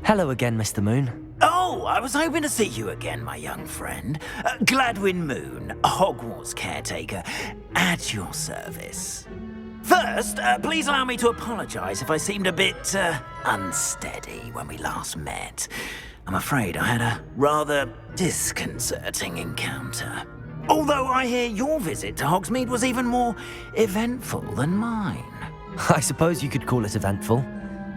Hello again, Mr. Moon. Oh, I was hoping to see you again, my young friend. Gladwin Moon, Hogwarts Caretaker, at your service. First, please allow me to apologise if I seemed a bit unsteady when we last met. I'm afraid I had a rather disconcerting encounter. Although I hear your visit to Hogsmeade was even more eventful than mine. I suppose you could call it eventful.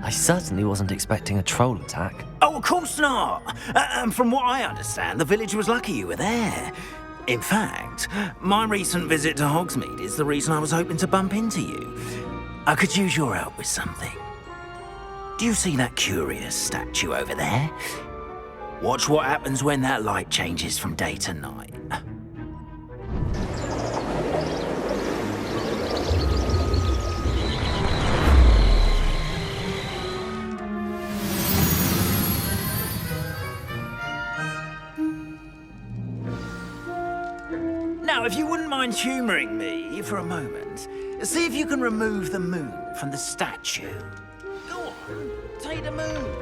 I certainly wasn't expecting a troll attack. Oh, of course not. And from what I understand, the village was lucky you were there. In fact, my recent visit to Hogsmeade is the reason I was hoping to bump into you. I could use your help with something. Do you see that curious statue over there? Watch what happens when that light changes from day to night. Now, if you wouldn't mind humouring me for a moment, see if you can remove the moon from the statue. Go on, take the moon.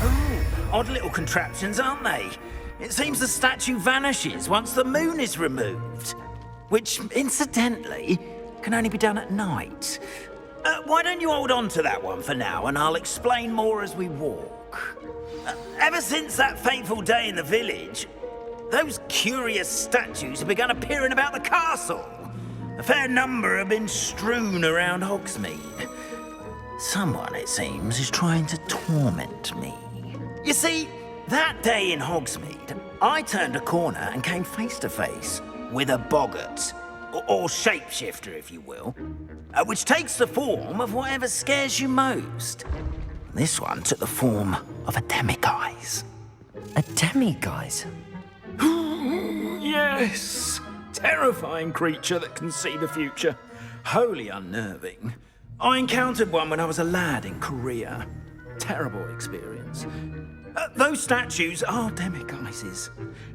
Oh, odd little contraptions, aren't they? It seems the statue vanishes once the moon is removed. Which, incidentally, can only be done at night. Why don't you hold on to that one for now, and I'll explain more as we walk. Ever since that fateful day in the village, those curious statues have begun appearing about the castle. A fair number have been strewn around Hogsmeade. Someone, it seems, is trying to torment me. You see, that day in Hogsmeade, I turned a corner and came face to face with a boggart, or shapeshifter, if you will, which takes the form of whatever scares you most. This one took the form of a demiguise. A demiguise? Yes! Terrifying creature that can see the future. Wholly unnerving. I encountered one when I was a lad in Korea. Terrible experience. Those statues are demiguises.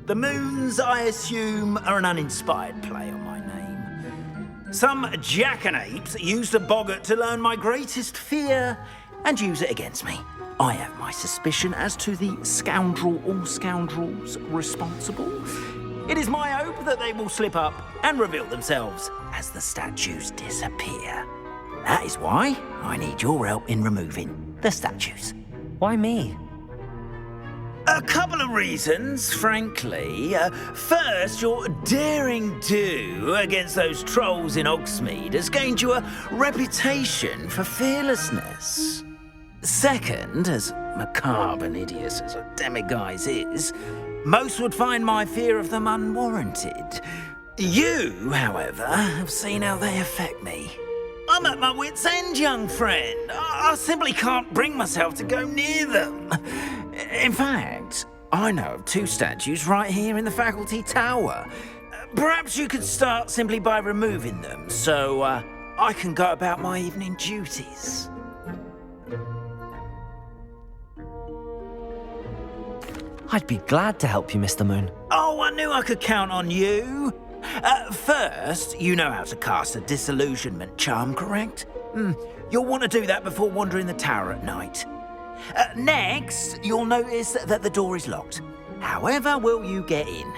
The moons, I assume, are an uninspired play on my name. Some jackanapes used a boggart to learn my greatest fear and use it against me. I have my suspicion as to the scoundrel or scoundrels responsible. It is my hope that they will slip up and reveal themselves as the statues disappear. That is why I need your help in removing the statues. Why me? A couple of reasons, frankly. First, your daring do against those trolls in Hogsmeade has gained you a reputation for fearlessness. Second, as macabre and hideous as a demiguise is, most would find my fear of them unwarranted. You, however, have seen how they affect me. I'm at my wit's end, young friend. I simply can't bring myself to go near them. In fact, I know of two statues right here in the faculty tower. Perhaps you could start simply by removing them, so I can go about my evening duties. I'd be glad to help you, Mr. Moon. Oh, I knew I could count on you. First, you know how to cast a disillusionment charm, correct? You'll want to do that before wandering the tower at night. Next, you'll notice that the door is locked. However will you get in?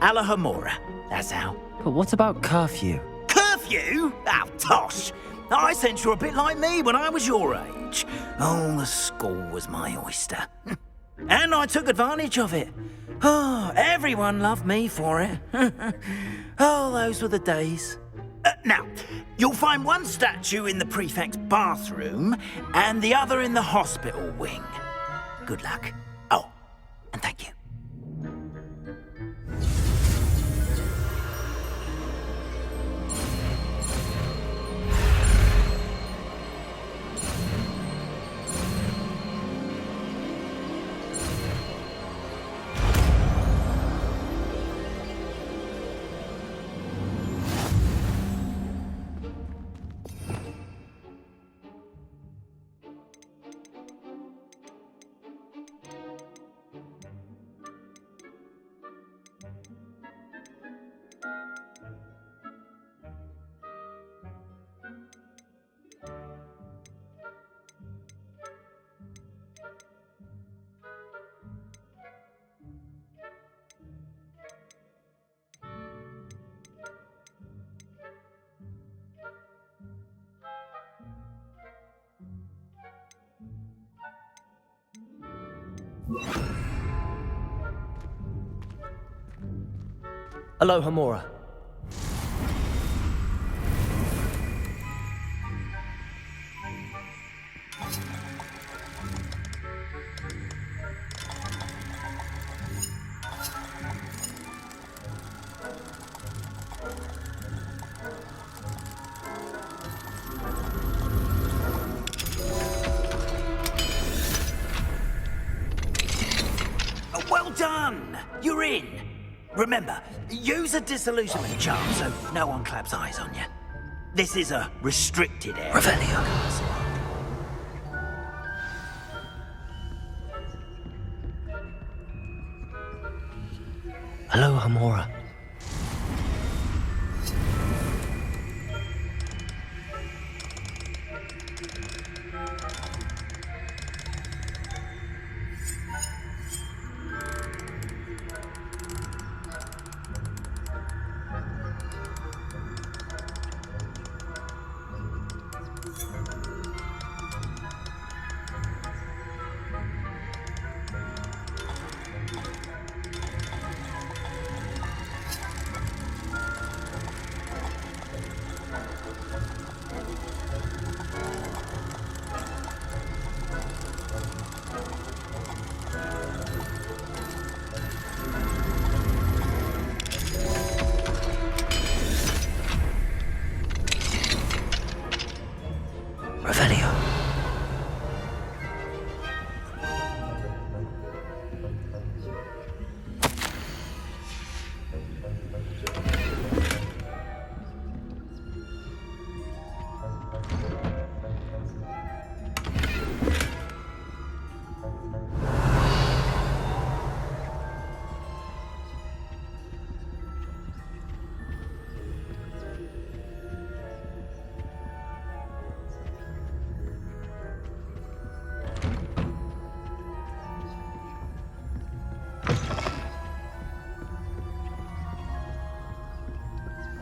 Alahomora, that's how. But what about curfew? Curfew? Oh, tosh. I sense you're a bit like me when I was your age. Oh, the school was my oyster. And I took advantage of it. Oh, everyone loved me for it. Oh, those were the days. Now, you'll find one statue in the prefect's bathroom and the other in the hospital wing. Good luck. Oh, and thank you. Aloha, Mora. Well done! You're in. Remember, use a disillusionment charm so no one claps eyes on you. This is a restricted area. Revelio. Aloha, Mora. Revelio.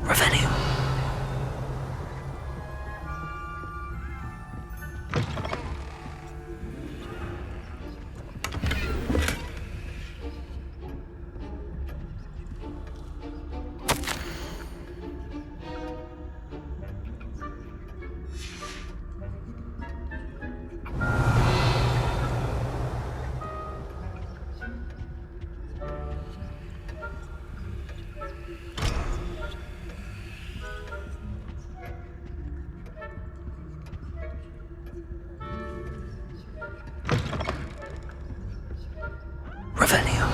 Revelio. Revelio.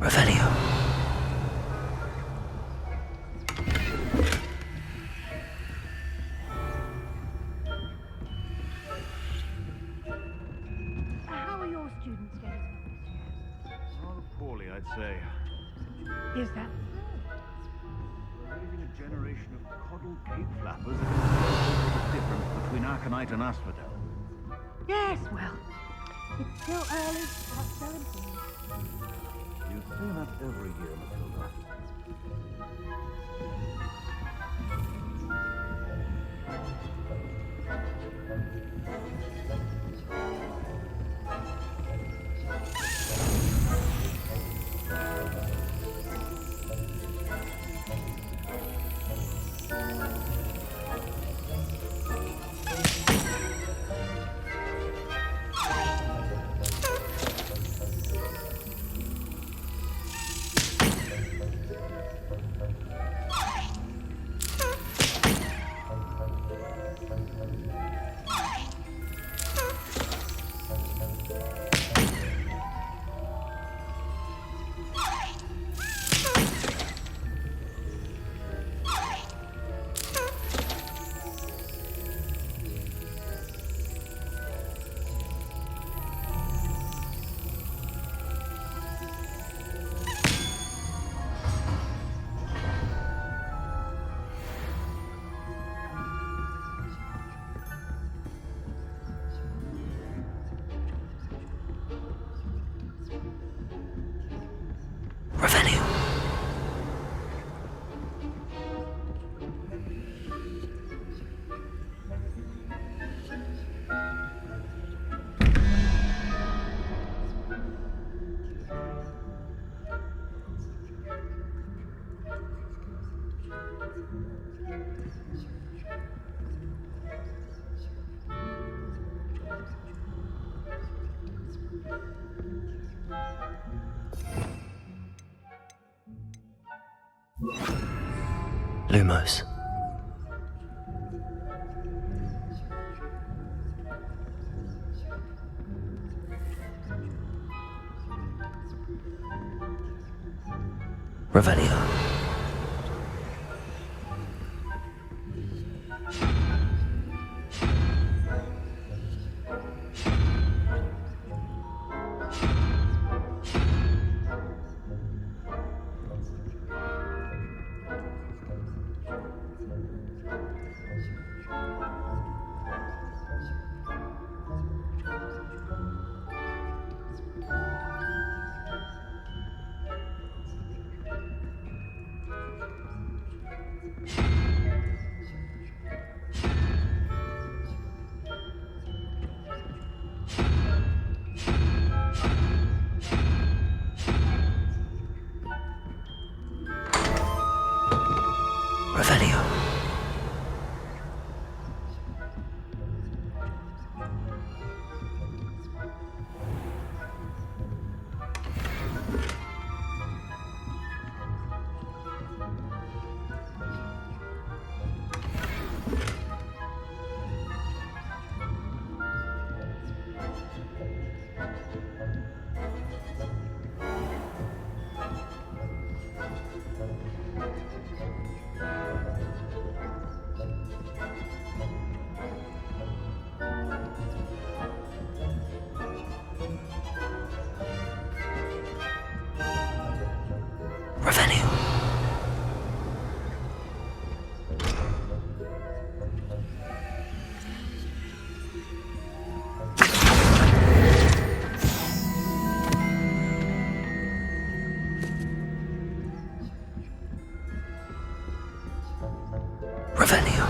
Revelio. How are your students getting on this year? Rather poorly, I'd say. Is that We're raising a generation of coddled cape flappers against the difference between Aconite and Asphodel. Yes, well, it's still early, about 17. You say that every year, Matilda. Lumos. Revelio. Revelio. Revelio. Revelio.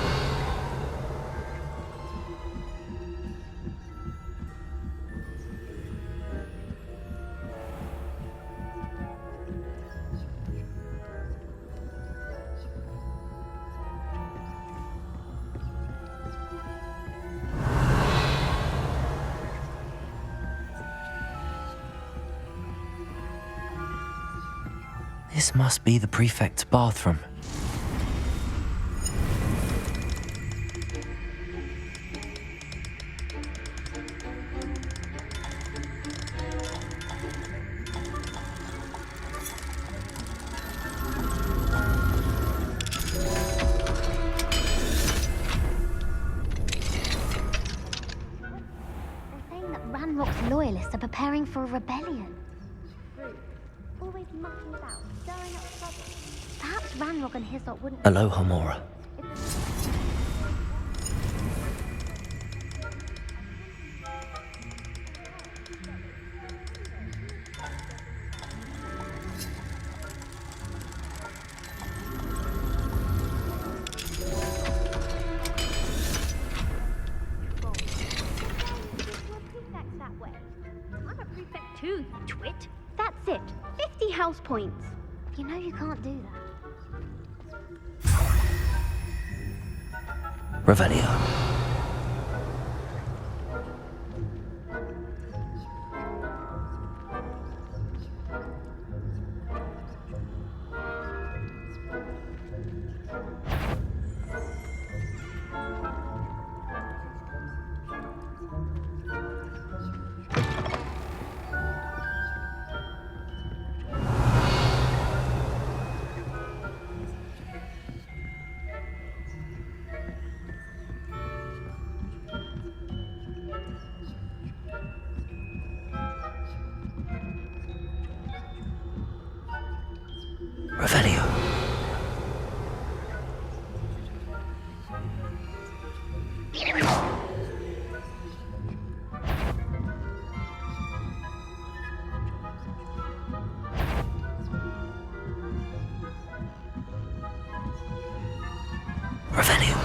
This must be the prefect's bathroom. They're saying that Ranrock's loyalists are preparing for a rebellion. Always mucking about, stirring up trouble. Perhaps Ranrock and his lot wouldn't... Aloha Mora. I'm a prefect too, you twit. That's it. 50 house points. You know you can't do that. Revelio. Revelio. Revelio.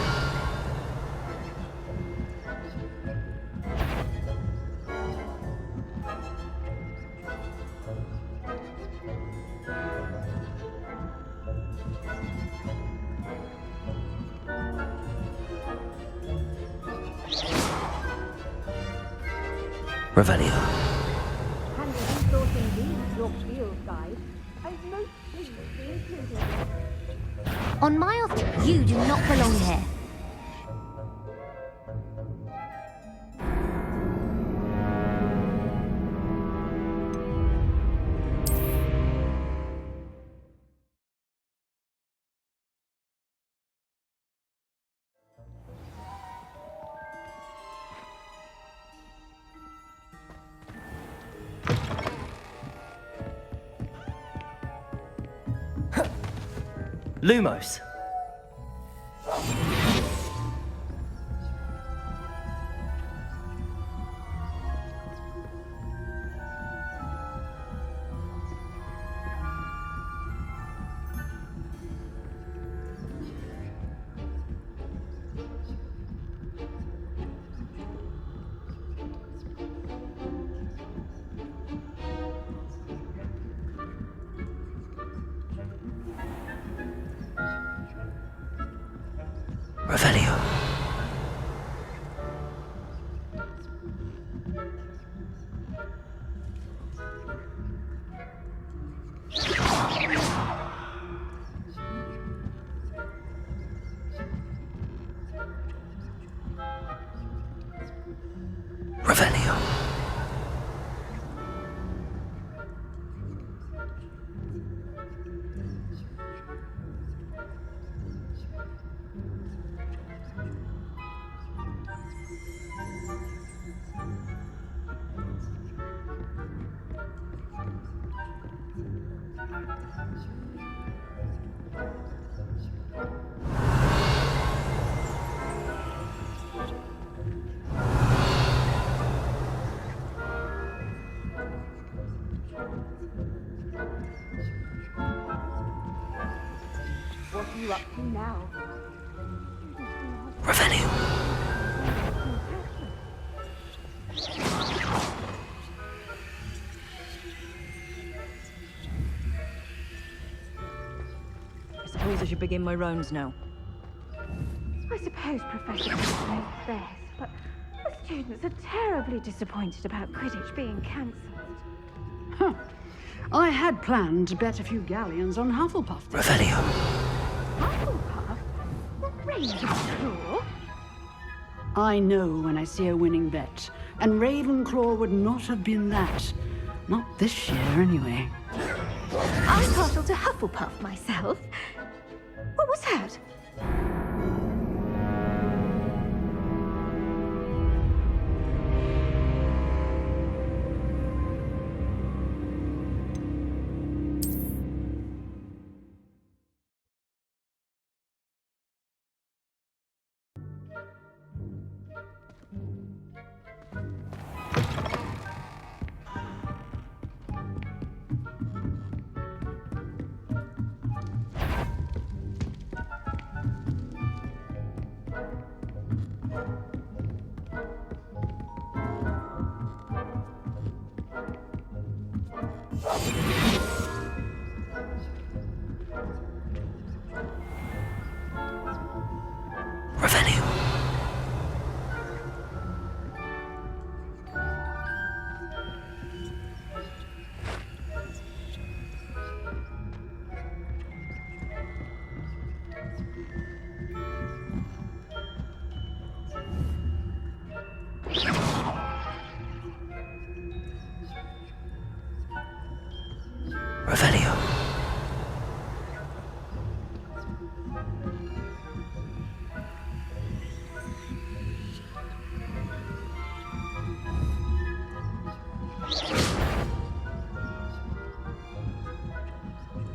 Revelio. And if you thought indeed your field guide, I'd most pleased to be included. On my off, you do not belong here. Lumos. Revelio. Revelio. What are you up to now? Revelio. I suppose I should begin my rounds now. I suppose Professor knows best, but the students are terribly disappointed about Quidditch being cancelled. Huh. I had planned to bet a few galleons on Hufflepuff. Revelio. Hufflepuff? Ravenclaw? I know when I see a winning bet, and Ravenclaw would not have been that. Not this year, anyway. I'm partial to Hufflepuff myself. What was that? Revelio. Revelio.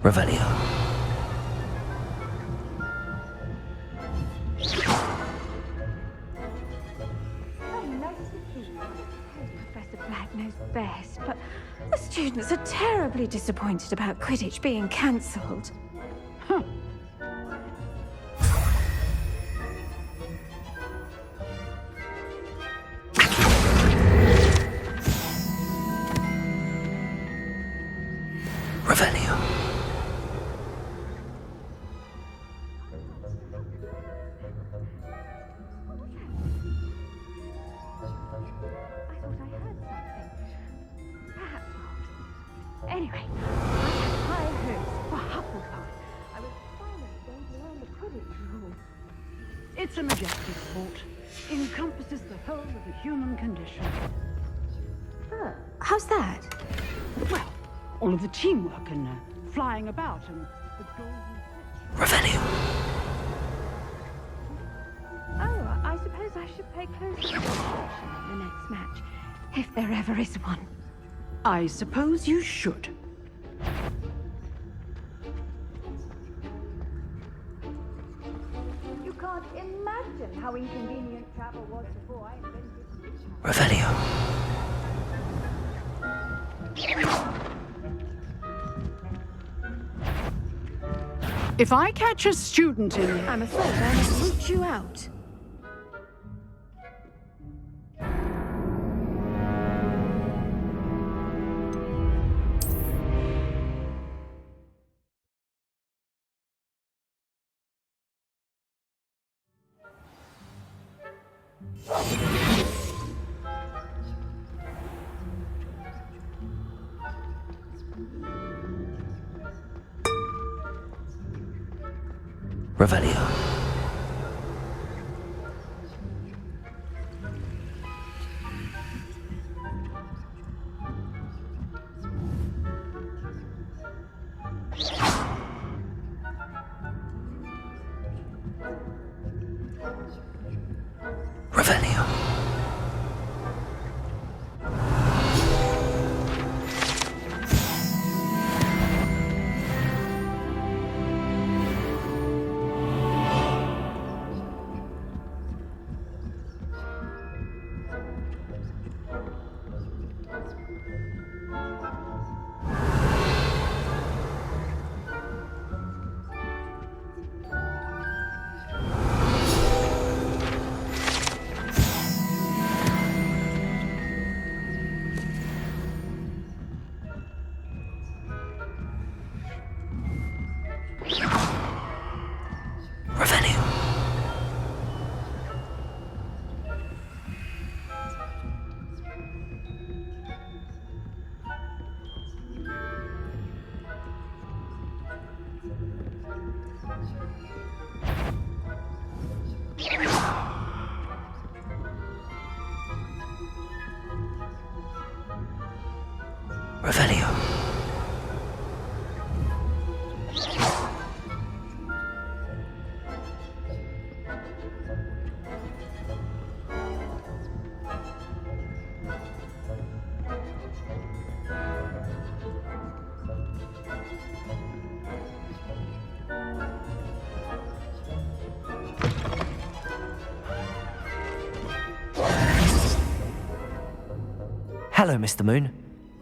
Revelio. Professor Black knows best, but the students are terribly disappointed about Quidditch being cancelled. Huh. Revelio. I thought I heard something. Anyway, I had high hopes for Hufflepuff. I was finally going to learn the Quidditch rules. It's a majestic sport. Encompasses the whole of the human condition. Oh, how's that? Well, all of the teamwork and flying about and the golden switch. Revelio. Oh, I suppose I should pay close attention at the next match, if there ever is one. I suppose you should. You can't imagine how inconvenient travel was before I invented Revelio. If I catch a student in here... I'm afraid I must root you out. Revelio. Revelio. Revelio. Hello, Mr. Moon.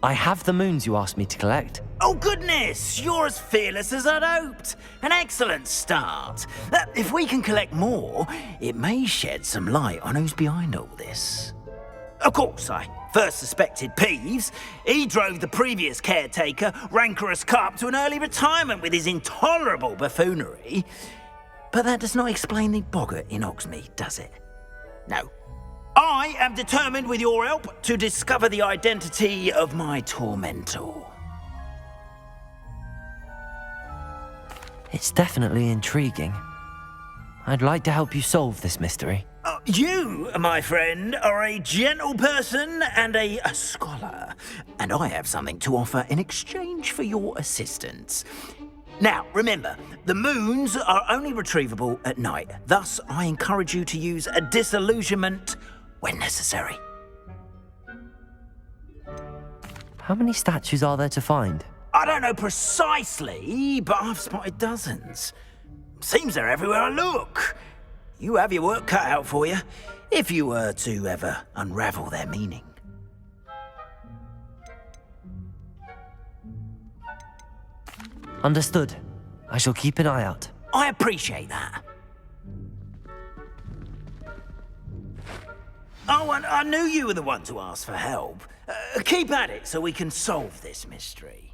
I have the moons you asked me to collect. Oh, goodness! You're as fearless as I'd hoped. An excellent start. If we can collect more, it may shed some light on who's behind all this. Of course, I first suspected Peeves. He drove the previous caretaker, rancorous Carp, to an early retirement with his intolerable buffoonery. But that does not explain the boggart in Hogsmeade, does it? No. I am determined, with your help, to discover the identity of my tormentor. It's definitely intriguing. I'd like to help you solve this mystery. You, my friend, are a gentle person and a scholar, and I have something to offer in exchange for your assistance. Now, remember, the moons are only retrievable at night. Thus, I encourage you to use a disillusionment when necessary. How many statues are there to find? I don't know precisely, but I've spotted dozens. Seems they're everywhere I look. You have your work cut out for you, if you were to ever unravel their meaning. Understood. I shall keep an eye out. I appreciate that. Oh, and I knew you were the one to ask for help. Keep at it so we can solve this mystery.